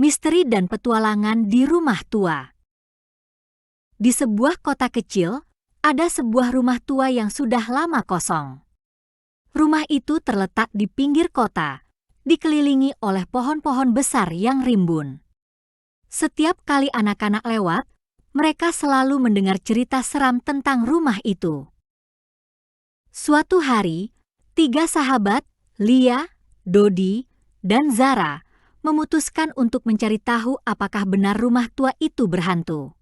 Misteri dan petualangan di rumah tua. Di sebuah kota kecil, ada sebuah rumah tua yang sudah lama kosong. Rumah itu terletak di pinggir kota, dikelilingi oleh pohon-pohon besar yang rimbun. Setiap kali anak-anak lewat, mereka selalu mendengar cerita seram tentang rumah itu. Suatu hari, 3 sahabat, Lia, Dodi, dan Zara, memutuskan untuk mencari tahu apakah benar rumah tua itu berhantu.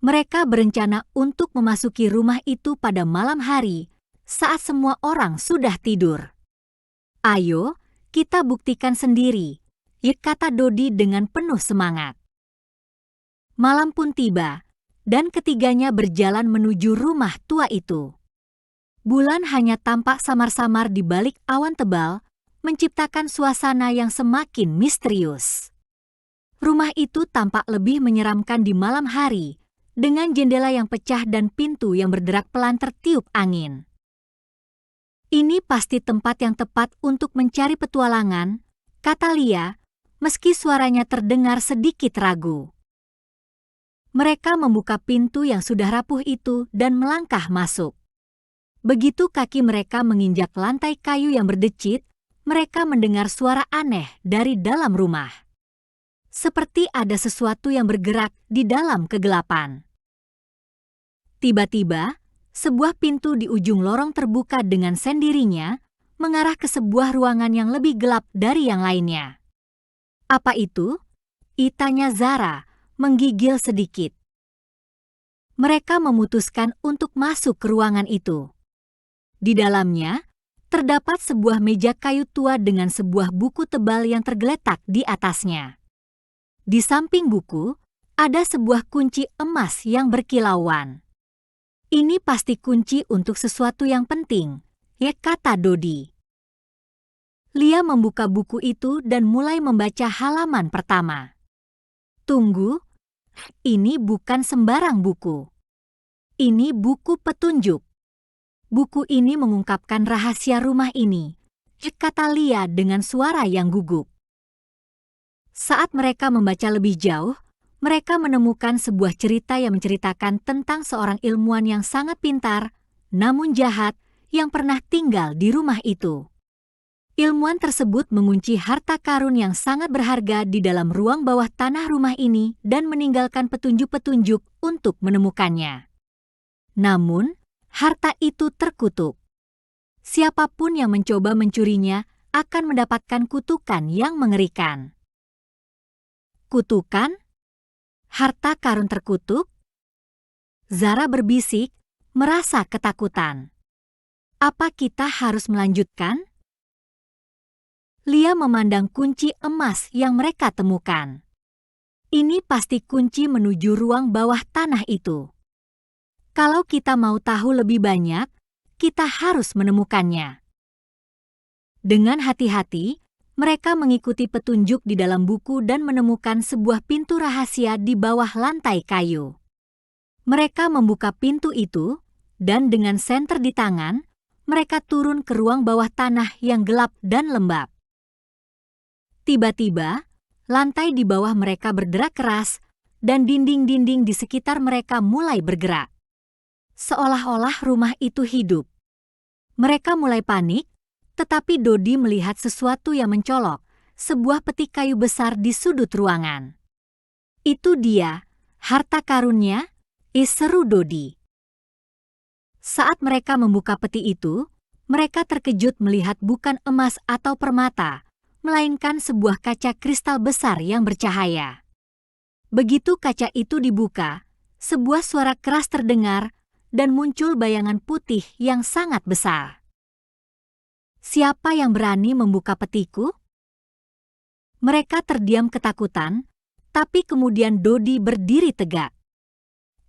Mereka berencana untuk memasuki rumah itu pada malam hari saat semua orang sudah tidur. "Ayo, kita buktikan sendiri," kata Dodi dengan penuh semangat. Malam pun tiba, dan ketiganya berjalan menuju rumah tua itu. Bulan hanya tampak samar-samar di balik awan tebal, menciptakan suasana yang semakin misterius. Rumah itu tampak lebih menyeramkan di malam hari, dengan jendela yang pecah dan pintu yang berderak pelan tertiup angin. "Ini pasti tempat yang tepat untuk mencari petualangan," kata Lia, meski suaranya terdengar sedikit ragu. Mereka membuka pintu yang sudah rapuh itu dan melangkah masuk. Begitu kaki mereka menginjak lantai kayu yang berdecit, mereka mendengar suara aneh dari dalam rumah. Seperti ada sesuatu yang bergerak di dalam kegelapan. Tiba-tiba, sebuah pintu di ujung lorong terbuka dengan sendirinya, mengarah ke sebuah ruangan yang lebih gelap dari yang lainnya. "Apa itu?" tanya Zara, menggigil sedikit. Mereka memutuskan untuk masuk ke ruangan itu. Di dalamnya, terdapat sebuah meja kayu tua dengan sebuah buku tebal yang tergeletak di atasnya. Di samping buku, ada sebuah kunci emas yang berkilauan. "Ini pasti kunci untuk sesuatu yang penting," kata Dodi. Lia membuka buku itu dan mulai membaca halaman pertama. "Tunggu, ini bukan sembarang buku. Ini buku petunjuk. Buku ini mengungkapkan rahasia rumah ini," kata Lia dengan suara yang gugup. Saat mereka membaca lebih jauh, mereka menemukan sebuah cerita yang menceritakan tentang seorang ilmuwan yang sangat pintar, namun jahat, yang pernah tinggal di rumah itu. Ilmuwan tersebut mengunci harta karun yang sangat berharga di dalam ruang bawah tanah rumah ini dan meninggalkan petunjuk-petunjuk untuk menemukannya. Namun, harta itu terkutuk. Siapapun yang mencoba mencurinya akan mendapatkan kutukan yang mengerikan. "Kutukan? Harta karun terkutuk?" Zara berbisik, merasa ketakutan. "Apa kita harus melanjutkan?" Lia memandang kunci emas yang mereka temukan. Ini pasti kunci menuju ruang bawah tanah itu. Kalau kita mau tahu lebih banyak, kita harus menemukannya. Dengan hati-hati, mereka mengikuti petunjuk di dalam buku dan menemukan sebuah pintu rahasia di bawah lantai kayu. Mereka membuka pintu itu, dan dengan senter di tangan, mereka turun ke ruang bawah tanah yang gelap dan lembab. Tiba-tiba, lantai di bawah mereka berderak keras, dan dinding-dinding di sekitar mereka mulai bergerak. Seolah-olah rumah itu hidup. Mereka mulai panik, tetapi Dodi melihat sesuatu yang mencolok, sebuah peti kayu besar di sudut ruangan. "Itu dia, harta karunnya," seru Dodi. Saat mereka membuka peti itu, mereka terkejut melihat bukan emas atau permata, melainkan sebuah kaca kristal besar yang bercahaya. Begitu kaca itu dibuka, sebuah suara keras terdengar, dan muncul bayangan putih yang sangat besar. "Siapa yang berani membuka petiku?" Mereka terdiam ketakutan, tapi kemudian Dodi berdiri tegak.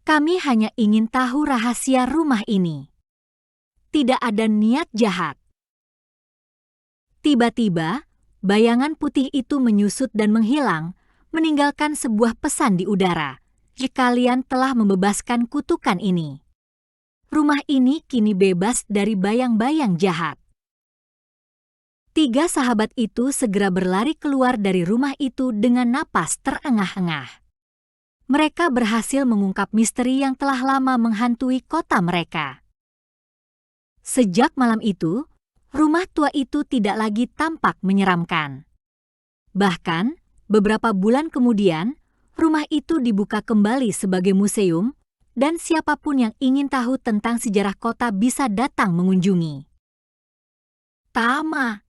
"Kami hanya ingin tahu rahasia rumah ini. Tidak ada niat jahat." Tiba-tiba, bayangan putih itu menyusut dan menghilang, meninggalkan sebuah pesan di udara. "Kalian telah membebaskan kutukan ini. Rumah ini kini bebas dari bayang-bayang jahat." Tiga sahabat itu segera berlari keluar dari rumah itu dengan napas terengah-engah. Mereka berhasil mengungkap misteri yang telah lama menghantui kota mereka. Sejak malam itu, rumah tua itu tidak lagi tampak menyeramkan. Bahkan, beberapa bulan kemudian, rumah itu dibuka kembali sebagai museum, dan siapapun yang ingin tahu tentang sejarah kota bisa datang mengunjungi. Tama